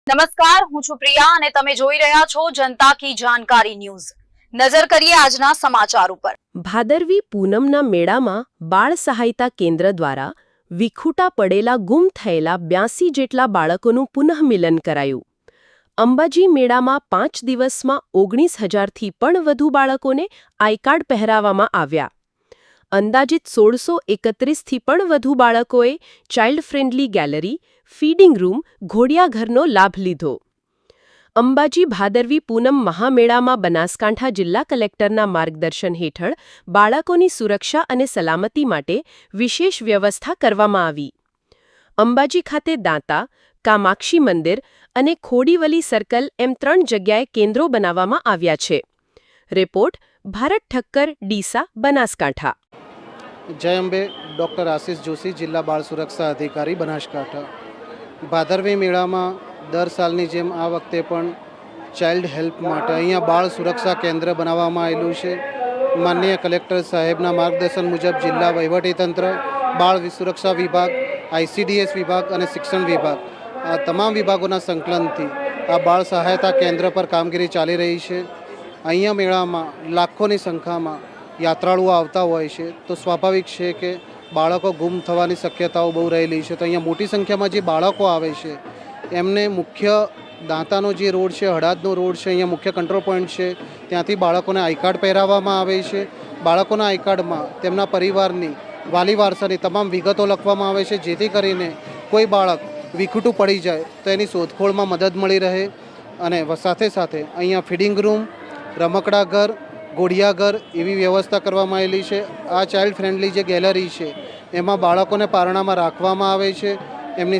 નમસ્કાર, હું છું પ્રિયા અને તમે જોઈ રહ્યા છો જનતા કી જાણકારી ન્યૂઝ। નજર કરીએ આજના સમાચાર ઉપર। ભાદરવી પૂનમના મેળામાં બાળ સહાયતા કેન્દ્ર દ્વારા વિખૂટા પડેલા ગુમ થયેલા 82 જેટલા બાળકોનું પુનઃમિલન કરાયું। અંબાજી મેળામાં 5 દિવસમાં 19,000થી પણ વધુ બાળકોને આઈ કાર્ડ પહેરાવવામાં આવ્યા। અંદાજિત 1631થી પણ વધુ બાળકોએ child friendly gallery, feeding room, ઘોડિયાઘરનો લાભ લીધો। અંબાજી ભાદરવી પૂનમ મહામેળામાં બનાસકાંઠા જિલ્લા કલેક્ટરના માર્ગદર્શન હેઠળ બાળકોની સુરક્ષા અને સલામતી માટે વિશેષ વ્યવસ્થા કરવામાં આવી। અંબાજી ખાતે દાંતા, કામાક્ષી મંદિર અને ખોડીવલી સર્કલ એમ 3 જગ્યાએ કેન્દ્રો બનાવવામાં આવ્યા છે। રિપોર્ટ ભારત ઠક્કર, ડીસા, બનાસકાંઠા। जय अंबे। डॉक्टर आशीष जोशी, जिला बाल सुरक्षा अधिकारी, बनासकांठा। भादरवी मेला में दर सालनी जेम आ वखते पण चाइल्ड हेल्प माटे अहींया बाळ सुरक्षा केन्द्र बनाववामां आवेलुं छे। माननीय कलेक्टर साहेबना मार्गदर्शन मुजब जिल्ला वहीवटीतंत्र, बाळ सुरक्षा विभाग, ICDS विभाग और शिक्षण विभाग आ तमाम विभागों संकलनथी आ बाळ सहायता केन्द्र पर कामगीरी चाली रही है। अहींया मेळामां लाखोनी संख्यामां यात्राळुओ आवता होय छे, तो स्वाभाविक है कि बाळको गुम थवानी शक्यताओ बहु रहेली है। तो अहींया मोटी संख्या में जे बाळको आवे छे एमने मुख्य दांतानो जे रोड है, हड़ादनो रोड है, अहींया मुख्य कंट्रोल पॉइंट है, त्यांथी बाळकोने आई कार्ड पहेराववामां आवे छे। बाळकोना आई कार्डमां तेमना परिवारनी वाली वारसानी तमाम विगतो लखवामां आवे छे, जेथी करीने कोई बाळक विखूटुं पड़ी जाए तो एनी शोधखोळमां मदद मळी रहे। अने साथे साथे अहींया फीडिंग रूम, रमकड़ा घर, घोड़ियाघर एवी व्यवस्था करवामां आवेली छे। आ चाइल्ड फ्रेंडली जे गैलरी है एमां बाळकोने पारणामां राखवामां आवे छे। एमनी